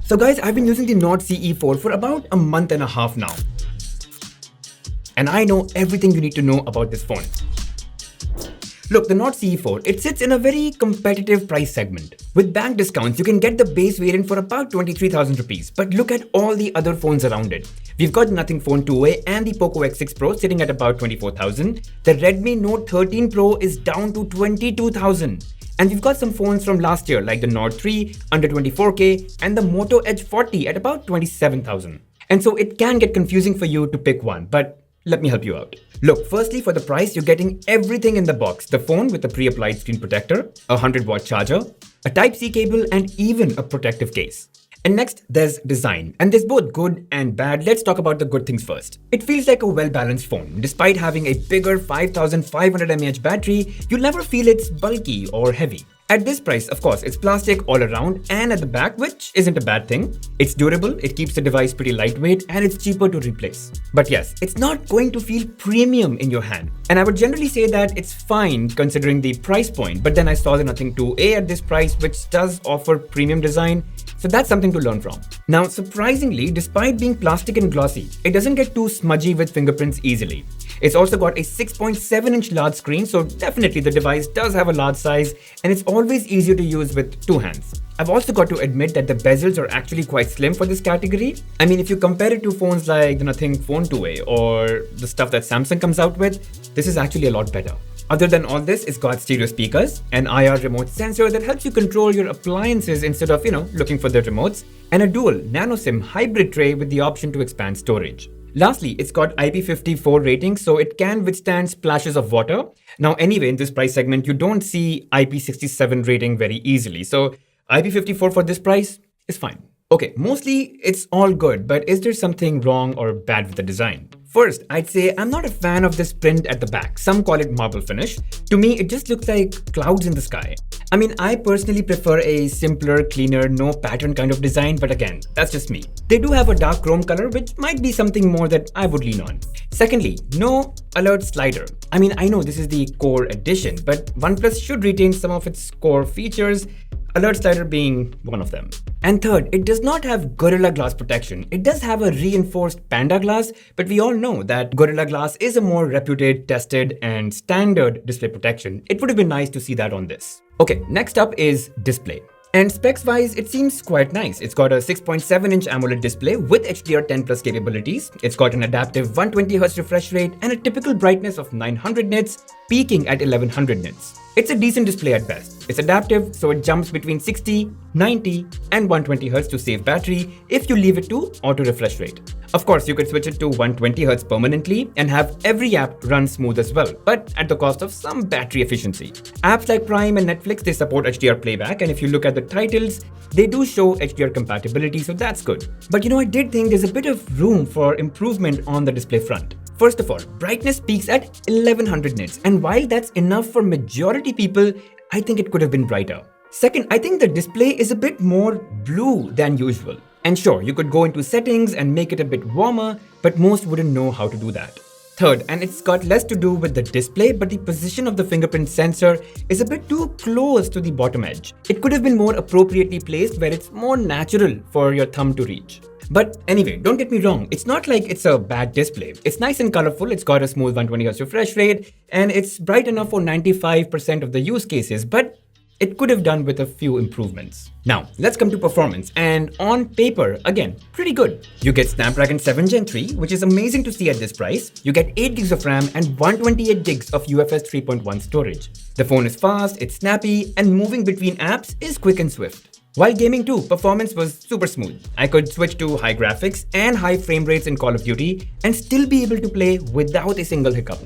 So guys, I've been using the Nord CE4 for about a month and a half now. And I know everything you need to know about this phone. Look, the Nord CE4, it sits in a very competitive price segment. With bank discounts, you can get the base variant for about 23,000 rupees. But look at all the other phones around it. We've got Nothing Phone 2A and the Poco X6 Pro sitting at about 24,000. The Redmi Note 13 Pro is down to 22,000. And we've got some phones from last year like the Nord 3 under 24K and the Moto Edge 40 at about 27,000. And so it can get confusing for you to pick one, but let me help you out. Look, firstly, for the price, you're getting everything in the box. The phone with a pre-applied screen protector, a 100-watt charger, a Type-C cable, and even a protective case. And next, there's design. And there's both good and bad. Let's talk about the good things first. It feels like a well-balanced phone. Despite having a bigger 5500 mAh battery, you'll never feel it's bulky or heavy. At this price, of course, it's plastic all around and at the back, which isn't a bad thing. It's durable, it keeps the device pretty lightweight, and it's cheaper to replace. But yes, it's not going to feel premium in your hand. And I would generally say that it's fine considering the price point, but then I saw the Nothing 2A at this price, which does offer premium design, so that's something to learn from. Now, surprisingly, despite being plastic and glossy, it doesn't get too smudgy with fingerprints easily. It's also got a 6.7-inch large screen, so definitely the device does have a large size, and it's always easier to use with two hands. I've also got to admit that the bezels are actually quite slim for this category. I mean, if you compare it to phones like the Nothing Phone 2A or the stuff that Samsung comes out with, this is actually a lot better. Other than all this, it's got stereo speakers, an IR remote sensor that helps you control your appliances instead of, looking for the remotes, and a dual nano SIM hybrid tray with the option to expand storage. Lastly, it's got IP54 rating, so it can withstand splashes of water. Now, anyway, in this price segment, you don't see IP67 rating very easily, so IP54 for this price is fine. Okay, mostly it's all good, but is there something wrong or bad with the design? First, I'd say I'm not a fan of this print at the back. Some call it marble finish. To me, it just looks like clouds in the sky. I mean, I personally prefer a simpler, cleaner, no pattern kind of design, but again, that's just me. They do have a dark chrome color, which might be something more that I would lean on. Secondly, no alert slider. I mean, I know this is the core edition, but OnePlus should retain some of its core features, alert slider being one of them. And third, it does not have Gorilla Glass protection. It does have a reinforced Panda Glass, but we all know that Gorilla Glass is a more reputed, tested, and standard display protection. It would have been nice to see that on this. Okay, next up is display. And specs-wise, it seems quite nice. It's got a 6.7-inch AMOLED display with HDR10 Plus capabilities. It's got an adaptive 120Hz refresh rate and a typical brightness of 900 nits, peaking at 1100 nits. It's a decent display at best. It's adaptive, so it jumps between 60, 90, and 120Hz to save battery if you leave it to auto refresh rate. Of course, you could switch it to 120Hz permanently and have every app run smooth as well, but at the cost of some battery efficiency. Apps like Prime and Netflix, they support HDR playback, and if you look at the titles, they do show HDR compatibility, so that's good. But I did think there's a bit of room for improvement on the display front. First of all, brightness peaks at 1100 nits, and while that's enough for majority people, I think it could have been brighter. Second, I think the display is a bit more blue than usual. And sure, you could go into settings and make it a bit warmer, but most wouldn't know how to do that. Third, and it's got less to do with the display, but the position of the fingerprint sensor is a bit too close to the bottom edge. It could have been more appropriately placed where it's more natural for your thumb to reach. But anyway, don't get me wrong, it's not like it's a bad display. It's nice and colorful, it's got a smooth 120Hz refresh rate, and it's bright enough for 95% of the use cases, but it could have done with a few improvements. Now, let's come to performance, and on paper, again, pretty good. You get Snapdragon 7 Gen 3, which is amazing to see at this price. You get 8 gigs of RAM and 128 gigs of UFS 3.1 storage. The phone is fast, it's snappy, and moving between apps is quick and swift. While gaming too, performance was super smooth. I could switch to high graphics and high frame rates in Call of Duty and still be able to play without a single hiccup.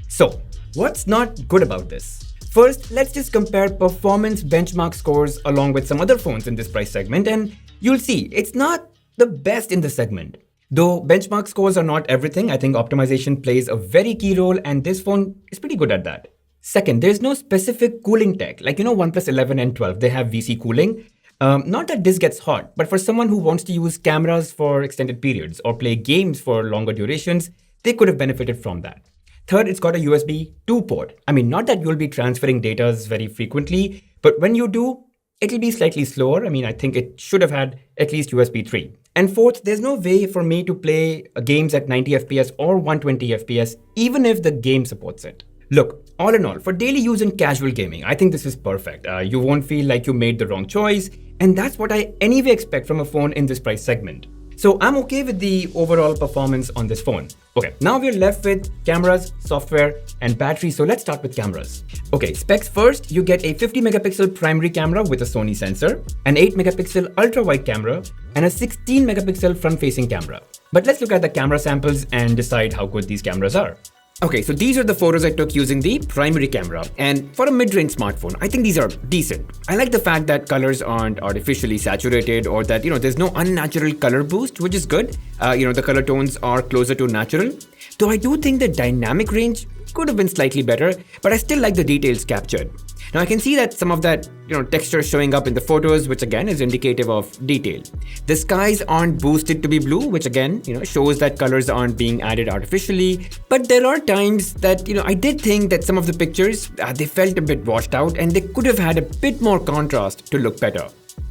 So, what's not good about this? First, let's just compare performance benchmark scores along with some other phones in this price segment, and you'll see it's not the best in the segment. Though benchmark scores are not everything, I think optimization plays a very key role, and this phone is pretty good at that. Second, there's no specific cooling tech. Like OnePlus 11 and 12, they have VC cooling. Not that this gets hot, but for someone who wants to use cameras for extended periods or play games for longer durations, they could have benefited from that. Third, it's got a USB 2 port. I mean, not that you'll be transferring data very frequently, but when you do, it'll be slightly slower. I mean, I think it should have had at least USB 3. And fourth, there's no way for me to play games at 90 FPS or 120 FPS, even if the game supports it. Look, all in all, for daily use and casual gaming, I think this is perfect. You won't feel like you made the wrong choice, and that's what I anyway expect from a phone in this price segment. So I'm okay with the overall performance on this phone. Okay, now we're left with cameras, software, and battery. So let's start with cameras. Okay, specs first, you get a 50 megapixel primary camera with a Sony sensor, an 8 megapixel ultra-wide camera, and a 16 megapixel front-facing camera. But let's look at the camera samples and decide how good these cameras are. Okay, so these are the photos I took using the primary camera, and for a mid-range smartphone, I think these are decent. I like the fact that colors aren't artificially saturated, or that, there's no unnatural color boost, which is good. The color tones are closer to natural. Though I do think the dynamic range could have been slightly better, but I still like the details captured. Now I can see that some of that, texture showing up in the photos, which again is indicative of detail. The skies aren't boosted to be blue, which again, shows that colors aren't being added artificially. But there are times that, I did think that some of the pictures, they felt a bit washed out and they could have had a bit more contrast to look better.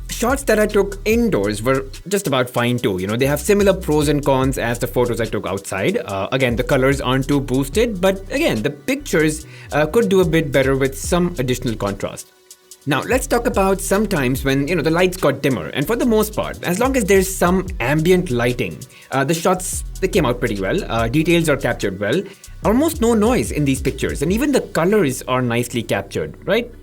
Shots that I took indoors were just about fine too. They have similar pros and cons as the photos I took outside. Again, the colors aren't too boosted, but again, the pictures could do a bit better with some additional contrast. Now, let's talk about sometimes when, the lights got dimmer, and for the most part, as long as there's some ambient lighting, the shots, they came out pretty well. Details are captured well. Almost no noise in these pictures, and even the colors are nicely captured, right?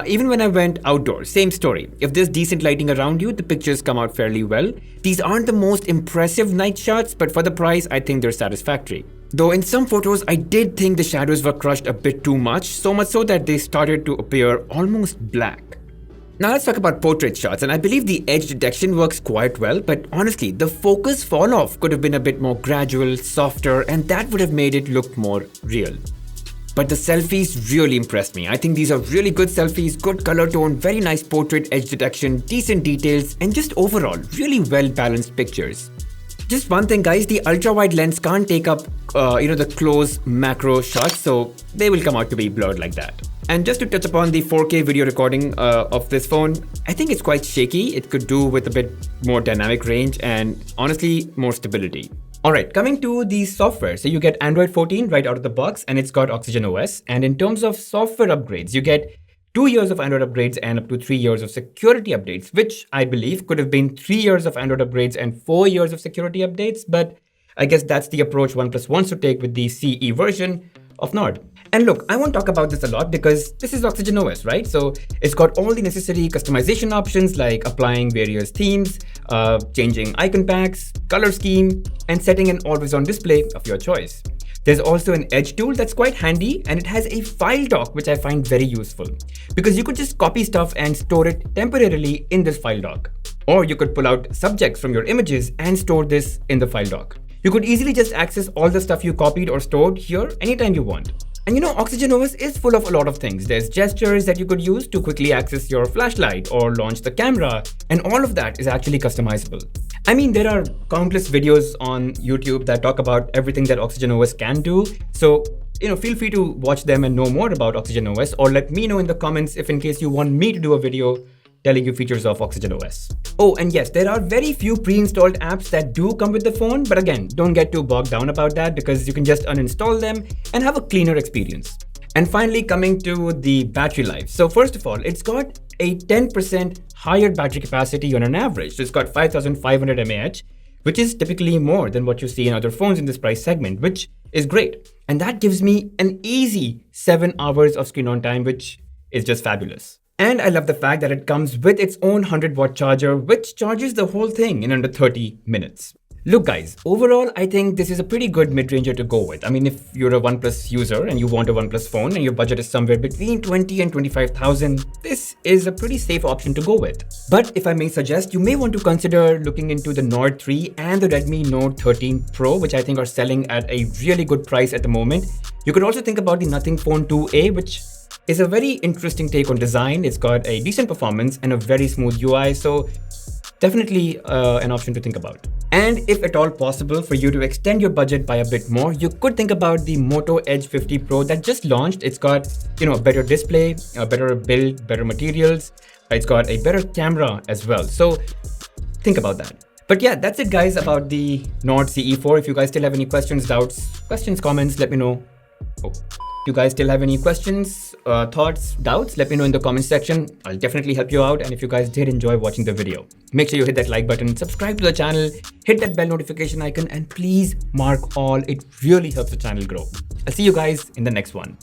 Even when I went outdoors, same story. If there's decent lighting around you, the pictures come out fairly well. These aren't the most impressive night shots, but for the price, I think they're satisfactory. Though in some photos, I did think the shadows were crushed a bit too much, so much so that they started to appear almost black. Now let's talk about portrait shots, and I believe the edge detection works quite well, but honestly, the focus fall off could have been a bit more gradual, softer, and that would have made it look more real. But the selfies really impressed me. I think these are really good selfies, good color tone, very nice portrait edge detection, decent details, and just overall, really well balanced pictures. Just one thing guys, the ultra-wide lens can't take up the close macro shots, so they will come out to be blurred like that. And just to touch upon the 4K video recording of this phone, I think it's quite shaky. It could do with a bit more dynamic range and honestly more stability. Alright, coming to the software. So you get Android 14 right out of the box and it's got Oxygen OS. And in terms of software upgrades, you get 2 years of Android upgrades and up to 3 years of security updates, which I believe could have been 3 years of Android upgrades and 4 years of security updates. But I guess that's the approach OnePlus wants to take with the CE version of Nord. And look, I won't talk about this a lot because this is Oxygen OS, right? So it's got all the necessary customization options like applying various themes, changing icon packs, color scheme, and setting an always-on display of your choice. There's also an Edge tool that's quite handy, and it has a file dock which I find very useful because you could just copy stuff and store it temporarily in this file dock. Or you could pull out subjects from your images and store this in the file dock. You could easily just access all the stuff you copied or stored here anytime you want. And Oxygen OS is full of a lot of things. There's gestures that you could use to quickly access your flashlight or launch the camera, and all of that is actually customizable. I mean, there are countless videos on YouTube that talk about everything that Oxygen OS can do. So, feel free to watch them and know more about Oxygen OS, or let me know in the comments if in case you want me to do a video telling you features of Oxygen OS. Oh, and yes, there are very few pre-installed apps that do come with the phone, but again, don't get too bogged down about that because you can just uninstall them and have a cleaner experience. And finally, coming to the battery life. So first of all, it's got a 10% higher battery capacity on an average. So it's got 5500 mAh, which is typically more than what you see in other phones in this price segment, which is great. And that gives me an easy 7 hours of screen on time, which is just fabulous. And I love the fact that it comes with its own 100-watt charger, which charges the whole thing in under 30 minutes. Look guys, overall, I think this is a pretty good mid-ranger to go with. I mean, if you're a OnePlus user and you want a OnePlus phone and your budget is somewhere between 20 and 25,000, this is a pretty safe option to go with. But if I may suggest, you may want to consider looking into the Nord 3 and the Redmi Note 13 Pro, which I think are selling at a really good price at the moment. You could also think about the Nothing Phone 2a, which is a very interesting take on design. It's got a decent performance and a very smooth UI, so definitely an option to think about. And if at all possible for you to extend your budget by a bit more, you could think about the Moto Edge 50 Pro that just launched. It's got, a better display, a better build, better materials, It's got a better camera as well. So think about that. But yeah, that's it guys about the Nord CE4. If you guys still have any questions, doubts, comments, let me know. If you guys still have any questions, thoughts, doubts, let me know in the comment section. I'll definitely help you out. And if you guys did enjoy watching the video, make sure you hit that like button, subscribe to the channel, hit that bell notification icon, and please mark all. It really helps the channel grow. I'll see you guys in the next one.